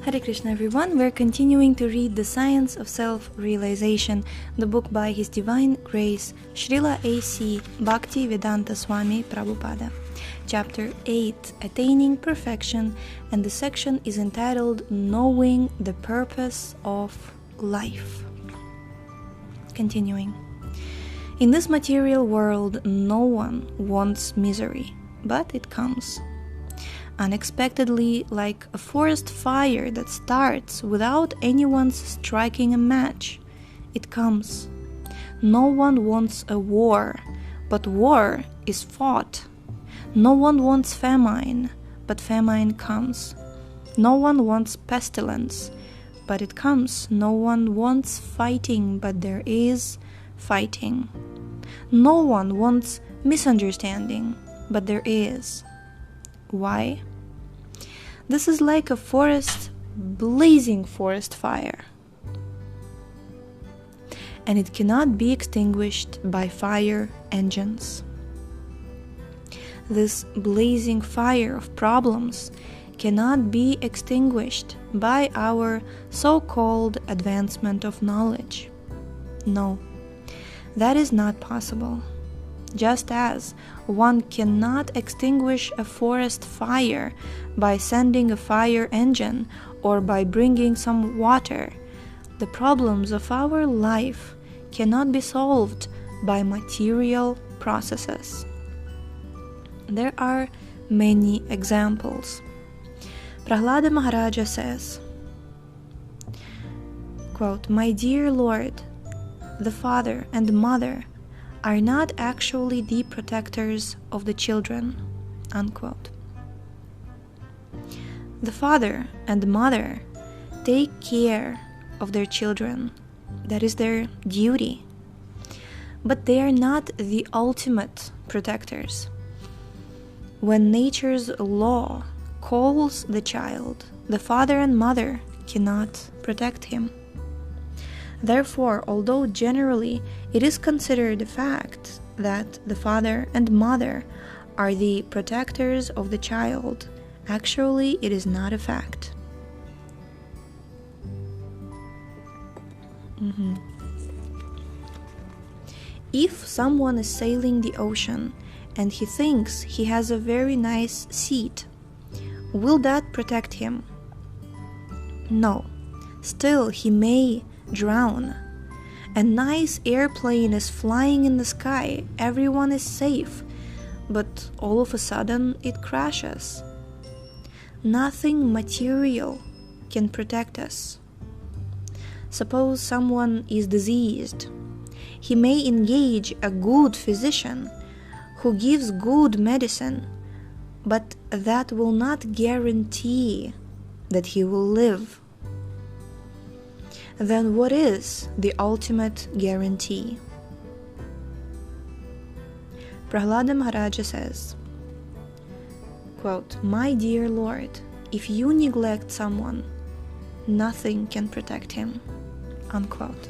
Hare Krishna everyone, we're continuing to read The Science of Self-Realization, the book by His Divine Grace, Srila A.C. Bhakti-Vedanta Swami Prabhupada. Chapter 8, Attaining Perfection, and the section is entitled Knowing the Purpose of Life. Continuing. In this material world, no one wants misery, but it comes. Unexpectedly, like a forest fire that starts without anyone's striking a match. It comes. No one wants a war, but war is fought. No one wants famine, but famine comes. No one wants pestilence, but it comes. No one wants fighting, but there is fighting. No one wants misunderstanding, but there is. Why? This is like a blazing forest fire, and it cannot be extinguished by fire engines. This blazing fire of problems cannot be extinguished by our so-called advancement of knowledge. No, that is not possible. Just as one cannot extinguish a forest fire by sending a fire engine or by bringing some water, the problems of our life cannot be solved by material processes. There are many examples. Prahlada Maharaja says, quote, "My dear Lord, the father and mother are not actually the protectors of the children," unquote. The father and mother take care of their children. That is their duty. But they are not the ultimate protectors. When nature's law calls the child, the father and mother cannot protect him. Therefore, although generally it is considered a fact that the father and mother are the protectors of the child, actually it is not a fact. If someone is sailing the ocean and he thinks he has a very nice seat, will that protect him? No. Still, he may drown. A nice airplane is flying in the sky, everyone is safe, but all of a sudden it crashes. Nothing material can protect us. Suppose someone is diseased. He may engage a good physician who gives good medicine, but that will not guarantee that he will live. Then what is the ultimate guarantee? Prahlada Maharaja says, quote, "My dear Lord, if you neglect someone, nothing can protect him," unquote.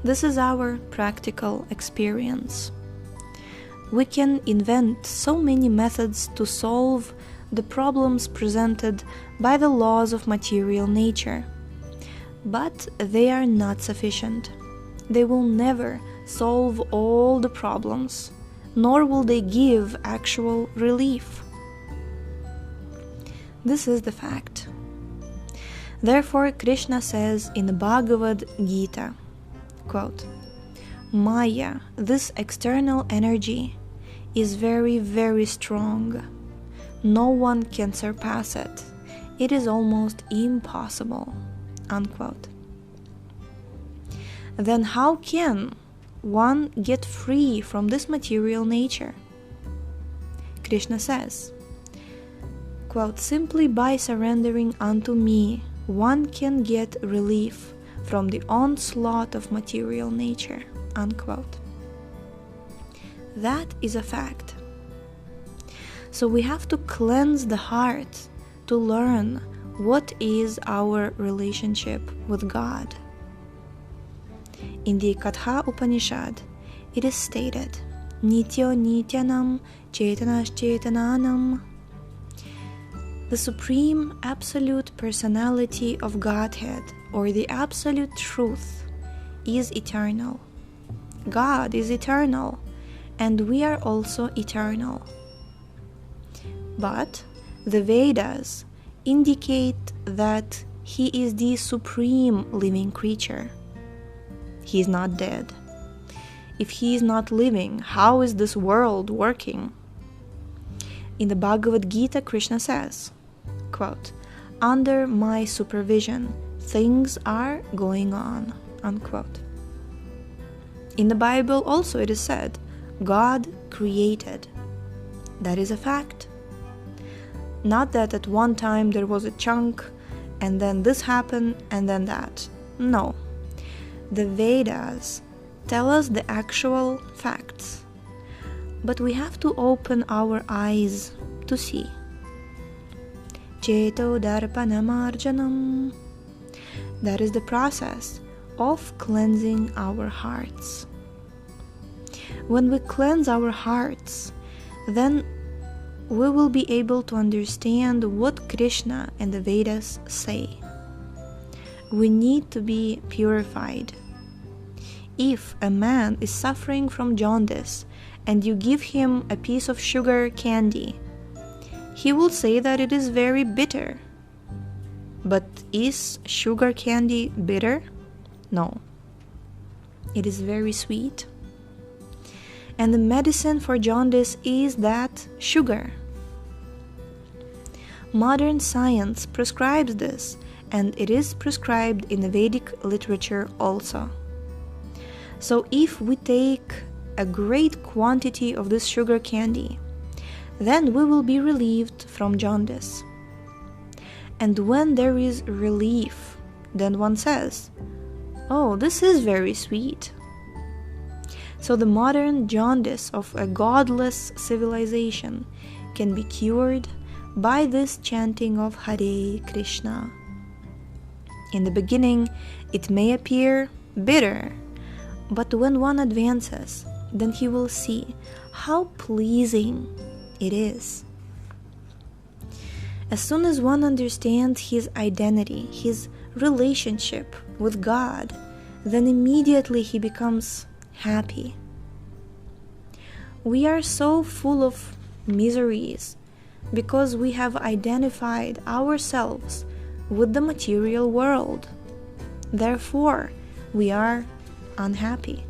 This is our practical experience. We can invent so many methods to solve the problems presented by the laws of material nature. But they are not sufficient. They will never solve all the problems, nor will they give actual relief. This is the fact. Therefore, Krishna says in the Bhagavad Gita, quote, "Maya, this external energy, is very, very strong. No one can surpass it. It is almost impossible," unquote. Then how can one get free from this material nature? Krishna says, quote, "Simply by surrendering unto me, one can get relief from the onslaught of material nature," unquote. That is a fact. So we have to cleanse the heart to learn what is our relationship with God. In the Katha Upanishad, it is stated, "Nityo nityanam chetanash chetananam." The supreme absolute personality of Godhead, or the absolute truth, is eternal. God is eternal, and we are also eternal. But the Vedas indicate that He is the supreme living creature. He is not dead. If He is not living, how is this world working? In the Bhagavad Gita, Krishna says, quote, "Under my supervision, things are going on," unquote. In the Bible also it is said, God created. That is a fact. Not that at one time there was a chunk, and then this happened, and then that. No. The Vedas tell us the actual facts. But we have to open our eyes to see. Cheto darpanamarjanam. That is the process of cleansing our hearts. When we cleanse our hearts, then we will be able to understand what Krishna and the Vedas say. We need to be purified. If a man is suffering from jaundice and you give him a piece of sugar candy, he will say that it is very bitter. But is sugar candy bitter? No. It is very sweet. And the medicine for jaundice is that sugar. Modern science prescribes this, and it is prescribed in the Vedic literature also. So if we take a great quantity of this sugar candy, then we will be relieved from jaundice. And when there is relief, then one says, "Oh, this is very sweet." So the modern jaundice of a godless civilization can be cured by this chanting of Hare Krishna. In the beginning, it may appear bitter, but when one advances, then he will see how pleasing it is. As soon as one understands his identity, his relationship with God, then immediately he becomes happy. We are so full of miseries because we have identified ourselves with the material world. Therefore, we are unhappy.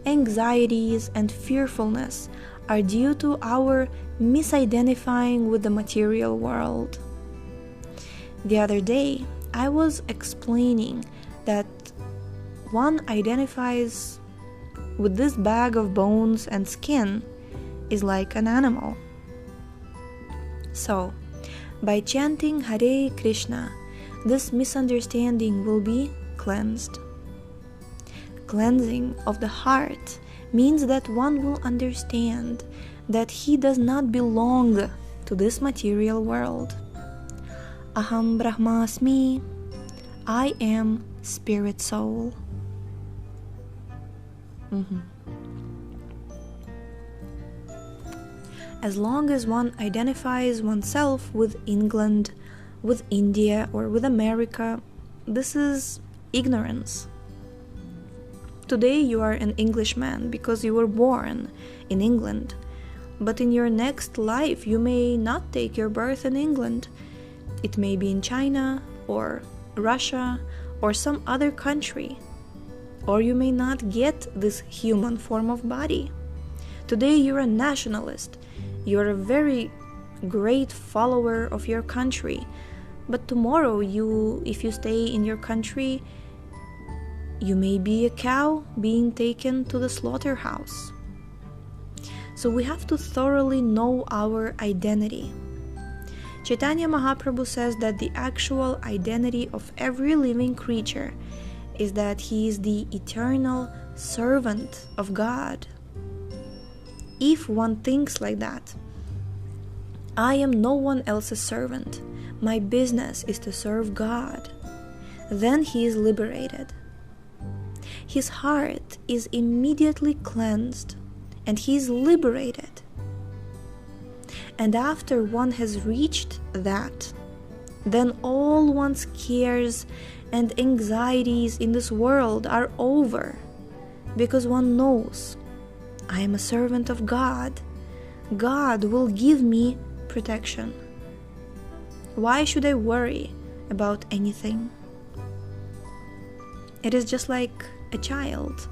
Anxieties and fearfulness are due to our misidentifying with the material world. The other day, I was explaining that one identifies with this bag of bones and skin is like an animal. So, by chanting Hare Krishna, this misunderstanding will be cleansed. Cleansing of the heart means that one will understand that he does not belong to this material world. Aham Brahmasmi, I am spirit soul. As long as one identifies oneself with England, with India, or with America, this is ignorance. Today you are an Englishman because you were born in England, but in your next life you may not take your birth in England. It may be in China or Russia or some other country, or you may not get this human form of body. Today you're a nationalist. You're a very great follower of your country, but tomorrow if you stay in your country, you may be a cow being taken to the slaughterhouse. So we have to thoroughly know our identity. Chaitanya Mahaprabhu says that the actual identity of every living creature is that he is the eternal servant of God. If one thinks like that, I am no one else's servant, my business is to serve God, then he is liberated. His heart is immediately cleansed and he is liberated. And after one has reached that, then all one's cares and anxieties in this world are over, because one knows, I am a servant of God. God will give me protection. Why should I worry about anything? It is just like a child.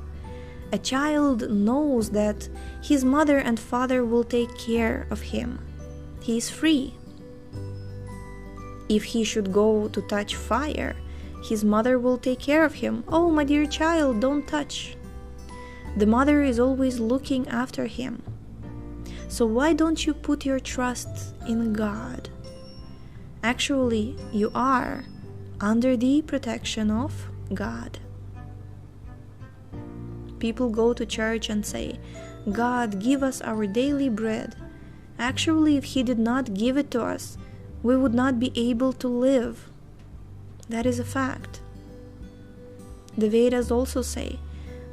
A child knows that his mother and father will take care of him. He is free. If he should go to touch fire, his mother will take care of him. Oh, my dear child, don't touch. The mother is always looking after him. So why don't you put your trust in God? Actually, you are under the protection of God. People go to church and say, God, give us our daily bread. Actually, if He did not give it to us, we would not be able to live. That is a fact. The Vedas also say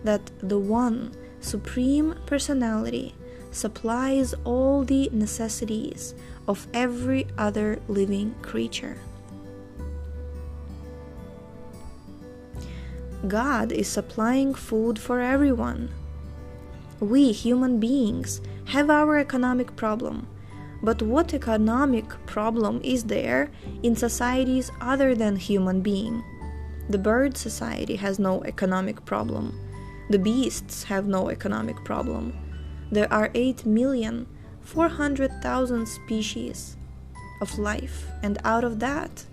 that the one Supreme Personality supplies all the necessities of every other living creature. God is supplying food for everyone. We human beings have our economic problem, but what economic problem is there in societies other than human being? The bird society has no economic problem. The beasts have no economic problem. There are 8,400,000 species of life, and out of that,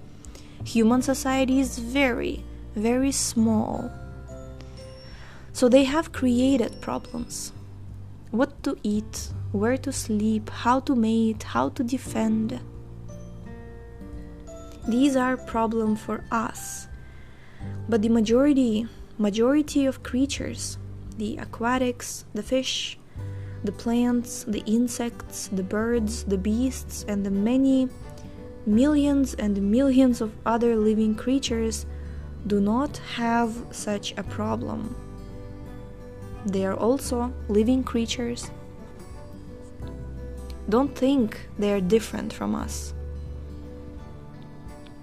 human society is very, very small. So they have created problems. What to eat, where to sleep, how to mate, how to defend. These are problems for us. But the majority of creatures, the aquatics, the fish, the plants, the insects, the birds, the beasts, and the many millions and millions of other living creatures do not have such a problem. They are also living creatures. Don't think they are different from us.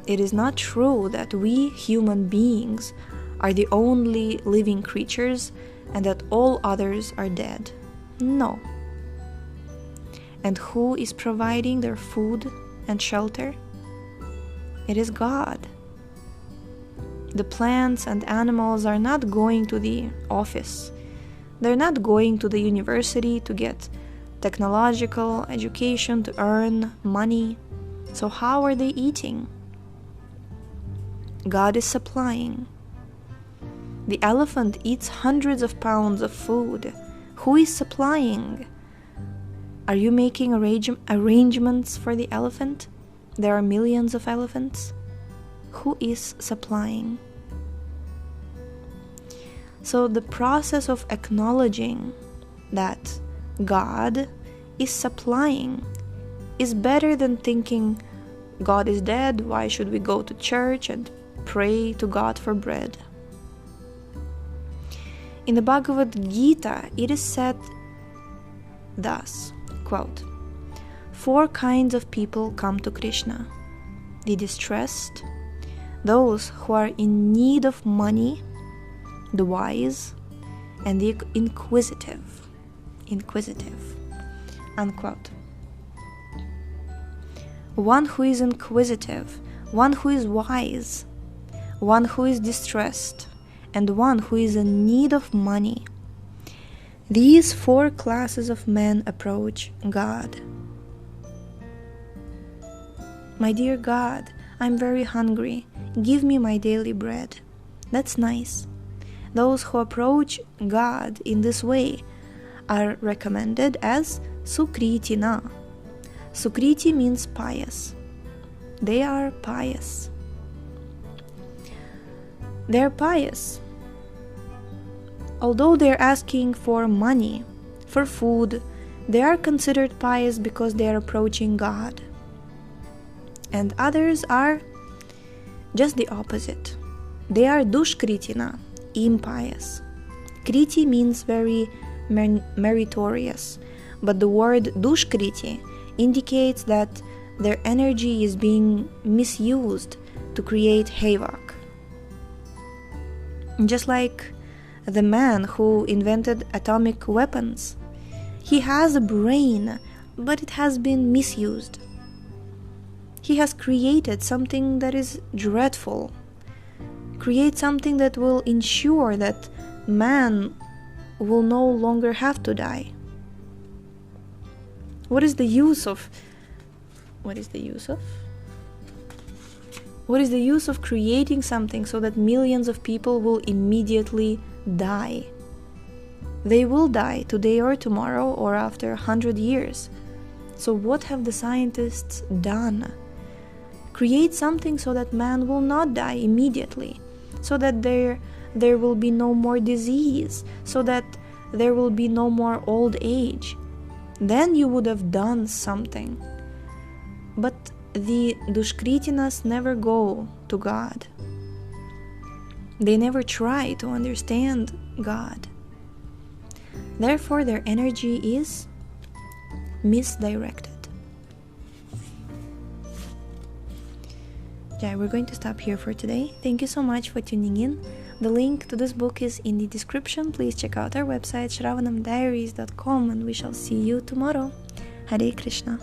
It is not true that we human beings are the only living creatures and that all others are dead. No. And who is providing their food and shelter? It is God. The plants and animals are not going to the office. They're not going to the university to get technological education to earn money. So how are they eating? God is supplying. The elephant eats hundreds of pounds of food. Who is supplying? Are you making arrangements for the elephant? There are millions of elephants. Who is supplying? So the process of acknowledging that God is supplying is better than thinking God is dead, why should we go to church and pray to God for bread? In the Bhagavad Gita, it is said thus, quote, 4 kinds of people come to Krishna: the distressed, those who are in need of money, the wise, and the inquisitive, unquote. One who is inquisitive, one who is wise, one who is distressed, and one who is in need of money. These 4 classes of men approach God. My dear God, I'm very hungry. Give me my daily bread. That's nice. Those who approach God in this way are recommended as Sukritina. Sukriti means pious. They are pious. They're pious. Although they're asking for money, for food, they are considered pious because they are approaching God. And others are just the opposite. They are Dushkritina, impious. Kriti means very meritorious, but the word Dushkriti indicates that their energy is being misused to create havoc. Just like the man who invented atomic weapons. He has a brain, but it has been misused. He has created something that is dreadful. Create something that will ensure that man will no longer have to die. What is the use of creating something so that millions of people will immediately die? They will die today or tomorrow or after 100 years. So what have the scientists done? Create something so that man will not die immediately, so that there will be no more disease, so that there will be no more old age. Then you would have done something. But the Dushkritinas never go to God. They never try to understand God. Therefore, their energy is misdirected. Yeah, we're going to stop here for today. Thank you so much for tuning in. The link to this book is in the description. Please check out our website shravanamdiaries.com, and we shall see you tomorrow. Hare Krishna.